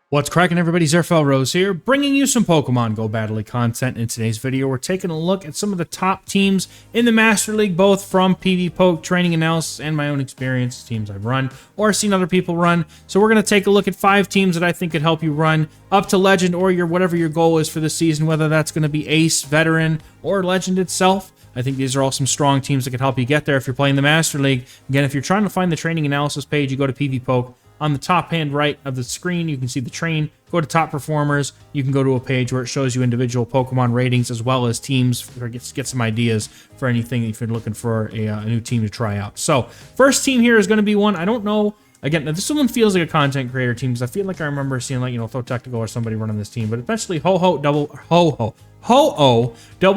What's cracking, everybody? XehrFelrose here, bringing you some Pokemon GO Battle League content. In today's video, we're taking a look at some of the top teams in the Master League, both from PvPoke, training analysis, and my own experience, teams I've run or seen other people run. So we're going to take a look at 5 teams that I think could help you run up to Legend or whatever your goal is for the season, whether that's going to be Ace, Veteran, or Legend itself. I think these are all some strong teams that could help you get there if you're playing the Master League. Again, if you're trying to find the training analysis page, you go to PvPoke. On the top hand right of the screen, you can see the train. Go to top performers. You can go to a page where it shows you individual Pokemon ratings as well as teams, or get some ideas for anything if you're looking for a new team to try out. So first team here is going to be one, I don't know. Again, now this one feels like a content creator team because I feel like I remember seeing, like, Throw Tactical or somebody running this team. But eventually, Ho-Oh Double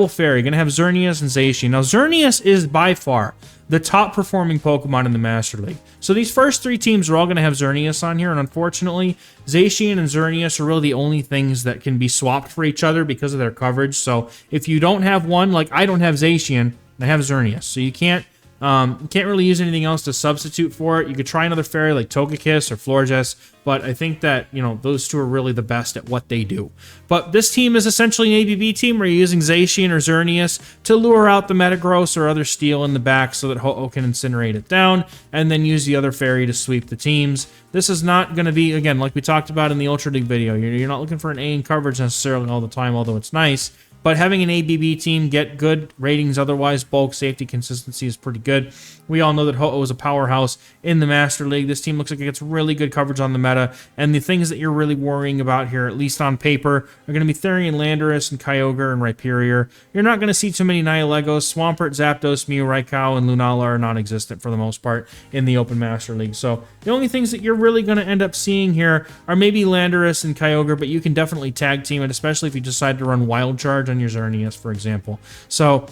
Fairy. Going to have Xerneas and Zacian. Now, Xerneas is by far the top performing Pokemon in the Master League. So these first 3 teams are all going to have Xerneas on here, and unfortunately, Zacian and Xerneas are really the only things that can be swapped for each other because of their coverage. So if you don't have one, like I don't have Zacian, I have Xerneas. So you can't really use anything else to substitute for it. You could try another fairy like Togekiss or Florges, but I think that, those two are really the best at what they do. But this team is essentially an ABB team where you're using Zacian or Xerneas to lure out the Metagross or other steel in the back so that Ho-Oh can incinerate it down, and then use the other fairy to sweep the teams. This is not going to be, again, like we talked about in the Ultra League video, you're not looking for an A in coverage necessarily all the time, although it's nice. But having an ABB team get good ratings otherwise, bulk, safety, consistency is pretty good. We all know that Ho-Oh is a powerhouse in the Master League. This team looks like it gets really good coverage on the meta, and the things that you're really worrying about here, at least on paper, are going to be Therian, Landorus, and Kyogre, and Rhyperior. You're not going to see too many Nihilegos. Swampert, Zapdos, Mew, Raikou, and Lunala are non-existent for the most part in the Open Master League. So the only things that you're really going to end up seeing here are maybe Landorus and Kyogre, but you can definitely tag team it, especially if you decide to run Wild Charge on your Xerneas, for example. So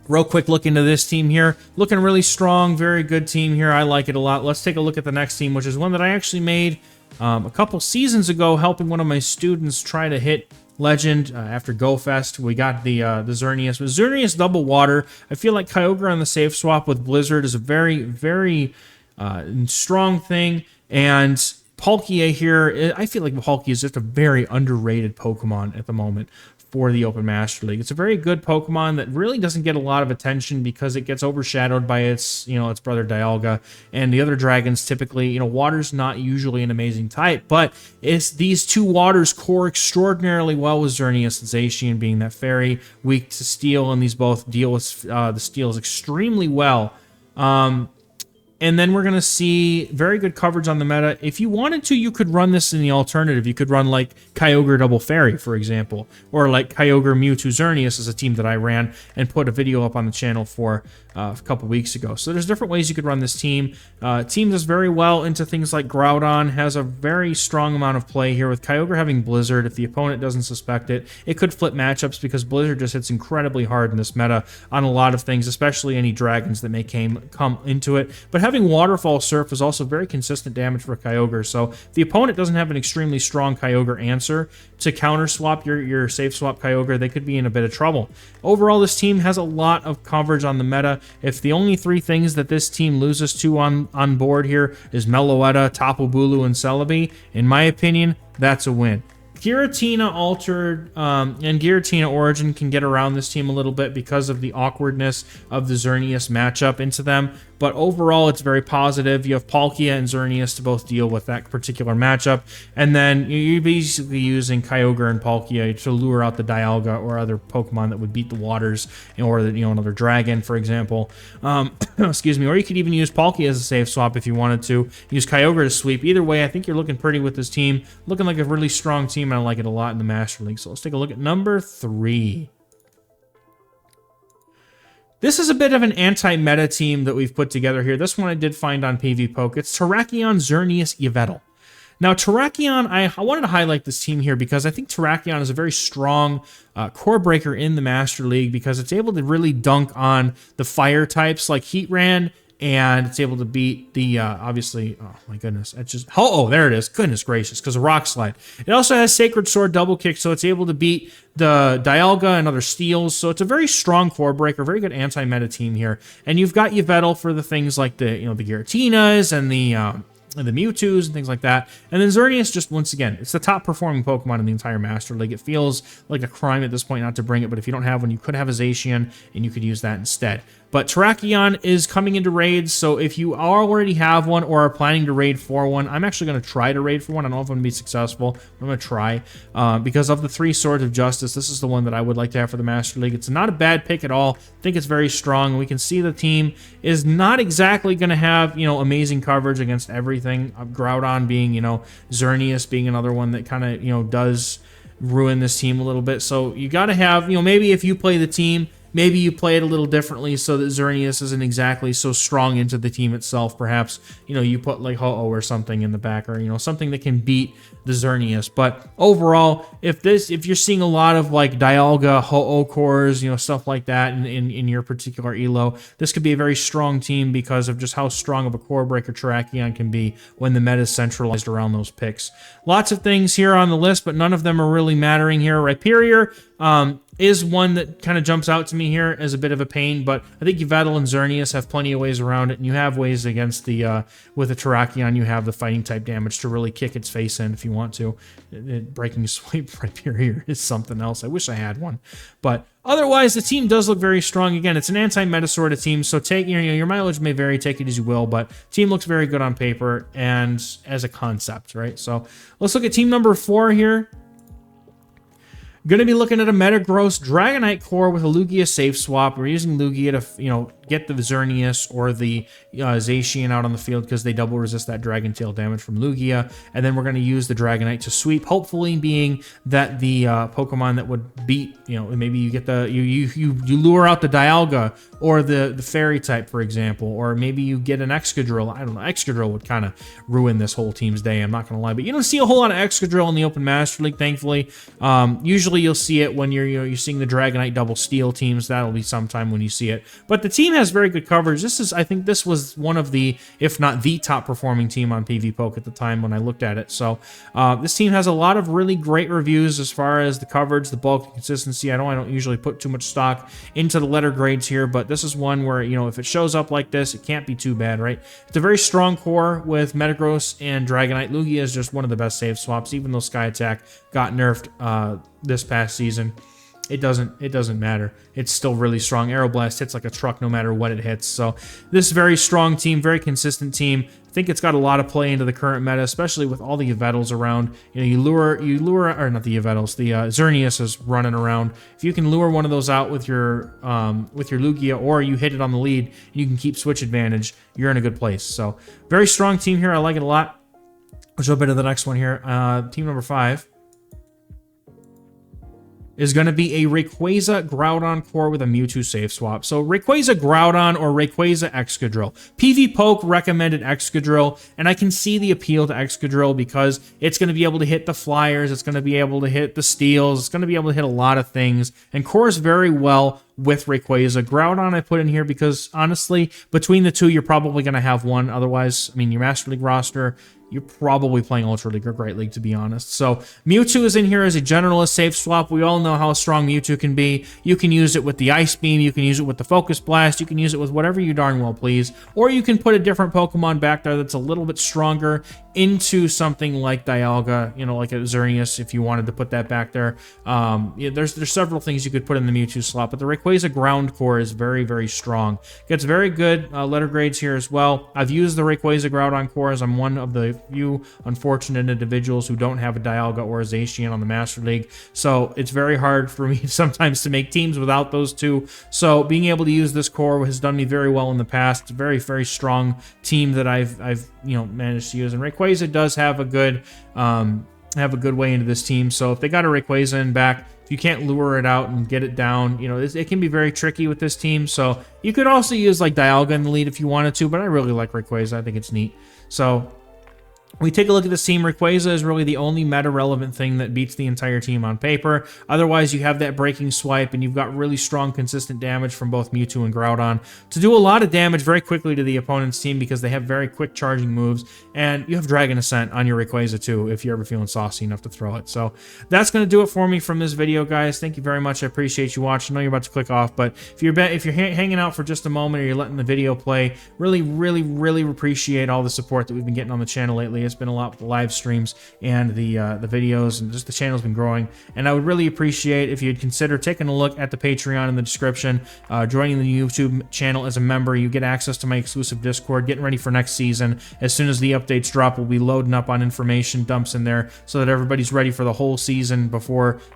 real quick look into this team here. Looking really strong, very good team here. I like it a lot. Let's take a look at the next team, which is one that I actually made a couple seasons ago, helping one of my students try to hit Legend after Go Fest. We got the Xerneas. But Xerneas Double Water, I feel like Kyogre on the safe swap with Blizzard is a very, very strong thing. And Palkia here, I feel like Palkia is just a very underrated Pokemon at the moment for the Open Master League. It's a very good Pokemon that really doesn't get a lot of attention because it gets overshadowed by its brother Dialga and the other dragons. Typically, water's not usually an amazing type, but these two waters core extraordinarily well with Xerneas and Zacian being that fairy, weak to steel, and these both deal with the steels extremely well. And then we're going to see very good coverage on the meta. If you wanted to, you could run this in the alternative. You could run like Kyogre Double Fairy, for example, or like Kyogre Mewtwo Xerneas is a team that I ran and put a video up on the channel for a couple weeks ago. So there's different ways you could run this team. Team does very well into things like Groudon, has a very strong amount of play here with Kyogre having Blizzard. If the opponent doesn't suspect it, it could flip matchups because Blizzard just hits incredibly hard in this meta on a lot of things, especially any dragons that may come into it. But having Waterfall Surf is also very consistent damage for Kyogre, so if the opponent doesn't have an extremely strong Kyogre answer to counter swap your safe swap Kyogre, they could be in a bit of trouble. Overall, this team has a lot of coverage on the meta. If the only 3 things that this team loses to on board here is Meloetta, Tapu Bulu, and Celebi, in my opinion, that's a win. Giratina Altered and Giratina Origin can get around this team a little bit because of the awkwardness of the Xerneas matchup into them, but overall it's very positive. You have Palkia and Xerneas to both deal with that particular matchup, and then you're basically using Kyogre and Palkia to lure out the Dialga or other Pokemon that would beat the waters, or another dragon, for example. Excuse me, or you could even use Palkia as a safe swap if you wanted to. Use Kyogre to sweep. Either way, I think you're looking pretty with this team. Looking like a really strong team, and I like it a lot in the Master League. So let's take a look at number 3. This is a bit of an anti-meta team that we've put together here. This one I did find on PvPoke. It's Terrakion, Xerneas, Yveltal. Now, Terrakion, I wanted to highlight this team here because I think Terrakion is a very strong core breaker in the Master League because it's able to really dunk on the fire types like Heatran, and it's able to beat the, obviously, oh my goodness, it's just, oh, there it is, goodness gracious, because of Rock Slide. It also has Sacred Sword Double Kick, so it's able to beat the Dialga and other steals, so it's a very strong core breaker, very good anti-meta team here. And you've got Yveltal for the things like the, the Giratinas and the the Mewtwo's and things like that. And then Xerneas, just once again, it's the top performing Pokemon in the entire Master League. It feels like a crime at this point not to bring it, but if you don't have one, you could have a Zacian, and you could use that instead. But Terrakion is coming into raids, so if you already have one or are planning to raid for one, I'm actually going to try to raid for one. I don't know if I'm going to be successful, but I'm going to try. Because of the 3 Swords of Justice, this is the one that I would like to have for the Master League. It's not a bad pick at all. I think it's very strong. We can see the team is not exactly going to have, you know, amazing coverage against everything. Groudon being, you know, Xerneas being another one that kind of, you know, does ruin this team a little bit. So you got to have, you know, maybe if you play the team, maybe you play it a little differently so that Xerneas isn't exactly so strong into the team itself. Perhaps, you know, you put like Ho-Oh or something in the back, or, you know, something that can beat the Xerneas. But overall, if you're seeing a lot of like Dialga, Ho-Oh cores, you know, stuff like that in your particular elo, this could be a very strong team because of just how strong of a core breaker Terrakion can be when the meta is centralized around those picks. Lots of things here on the list, but none of them are really mattering here. Rhyperior is one that kind of jumps out to me here as a bit of a pain, but I think Yveltal and Xerneas have plenty of ways around it, and you have ways against the, with the Terrakion, you have the fighting type damage to really kick its face in if you want to. Breaking Sweep Rhyperior is something else. I wish I had one. But otherwise, the team does look very strong. Again, it's an anti-meta sort of team, so take, you know, your mileage may vary, take it as you will, but team looks very good on paper and as a concept, right? So let's look at team number 4 here. Going to be looking at a Metagross Dragonite core with a Lugia safe swap. We're using Lugia to, you know, get the Xerneas or the Zacian out on the field because they double resist that Dragon Tail damage from Lugia. And then we're going to use the Dragonite to sweep, hopefully being that the Pokemon that would beat, you know, maybe you get the, you lure out the Dialga or the Fairy type, for example, or maybe you get an Excadrill. I don't know, Excadrill would kind of ruin this whole team's day, I'm not going to lie. But you don't see a whole lot of Excadrill in the Open Master League, thankfully. Usually you'll see it when you're seeing the Dragonite double steal teams. That'll be sometime when you see it. But the team has very good coverage. I think this was one of the, if not the top performing team on PvPoke at the time when I looked at it. So this team has a lot of really great reviews as far as the coverage, the bulk, and consistency. I don't usually put too much stock into the letter grades here, but this is one where, you know, if it shows up like this, it can't be too bad, right? It's a very strong core with Metagross and Dragonite. Lugia is just one of the best save swaps, even though Sky Attack got nerfed this past season. It doesn't matter. It's still really strong. Aeroblast hits like a truck no matter what it hits. So this is a very strong team, very consistent team. I think it's got a lot of play into the current meta, especially with all the Yveltals around. You know, you lure, or not the Yveltals, the Xerneas is running around. If you can lure one of those out with your Lugia, or you hit it on the lead, and you can keep switch advantage, you're in a good place. So very strong team here. I like it a lot. Let's jump into the next one here. Team number 5 is going to be a Rayquaza Groudon core with a Mewtwo safe swap. So Rayquaza Groudon or Rayquaza Excadrill. PvPoke recommended Excadrill, and I can see the appeal to Excadrill because it's going to be able to hit the flyers, it's going to be able to hit the steals, it's going to be able to hit a lot of things, and cores very well with Rayquaza. Groudon I put in here because, honestly, between the two, you're probably going to have one. Otherwise, I mean, your Master League roster, you're probably playing Ultra League or Great League, to be honest. So Mewtwo is in here as a generalist safe swap. We all know how strong Mewtwo can be. You can use it with the Ice Beam. You can use it with the Focus Blast. You can use it with whatever you darn well please. Or you can put a different Pokemon back there that's a little bit stronger into something like Dialga, you know, like a Xerneas, if you wanted to put that back there. Yeah, there's several things you could put in the Mewtwo slot, but the Rayquaza ground core is very, very strong. Gets very good letter grades here as well. I've used the Rayquaza Groudon core as I'm one of the few unfortunate individuals who don't have a Dialga or a Zacian on the Master League, so it's very hard for me sometimes to make teams without those two. So being able to use this core has done me very well in the past. It's a very, very strong team that I've you know, managed to use, and Rayquaza does have a good way into this team. So if they got a Rayquaza in back, if you can't lure it out and get it down, you know, it can be very tricky with this team. So you could also use like Dialga in the lead if you wanted to, but I really like Rayquaza. I think it's neat. So We take a look at this team. Rayquaza is really the only meta-relevant thing that beats the entire team on paper. Otherwise, you have that breaking swipe, and you've got really strong, consistent damage from both Mewtwo and Groudon to do a lot of damage very quickly to the opponent's team because they have very quick charging moves, and you have Dragon Ascent on your Rayquaza too if you're ever feeling saucy enough to throw it. So that's going to do it for me from this video, guys. Thank you very much. I appreciate you watching. I know you're about to click off, but if you're hanging out for just a moment or you're letting the video play, really appreciate all the support that we've been getting on the channel lately. It's been a lot with the live streams and the videos, and just the channel's been growing. And I would really appreciate if you'd consider taking a look at the Patreon in the description, joining the YouTube channel as a member. You get access to my exclusive Discord, getting ready for next season. As soon as the updates drop, we'll be loading up on information dumps in there so that everybody's ready for the whole season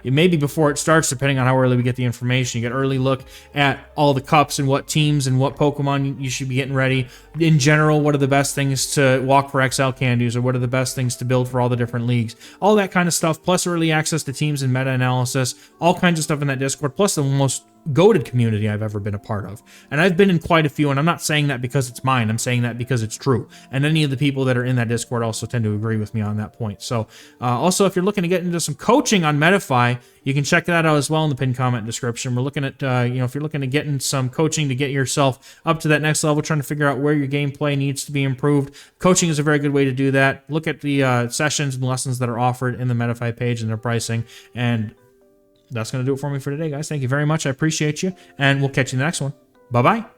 maybe before it starts, depending on how early we get the information. You get early look at all the cups and what teams and what Pokemon you should be getting ready. In general, what are the best things to walk for XL Candies, or what are the best things to build for all the different leagues, all that kind of stuff, plus early access to teams and meta analysis, all kinds of stuff in that Discord, plus the most goated community I've ever been a part of. And I've been in quite a few, and I'm not saying that because it's mine, I'm saying that because it's true. And any of the people that are in that Discord also tend to agree with me on that point. So also, if you're looking to get into some coaching on Metafy, you can check that out as well in the pinned comment description. We're looking at, if you're looking to get in some coaching to get yourself up to that next level, trying to figure out where your gameplay needs to be improved, coaching is a very good way to do that. Look at the sessions and lessons that are offered in the Metafy page and their pricing. And that's going to do it for me for today, guys. Thank you very much. I appreciate you, and we'll catch you in the next one. Bye-bye.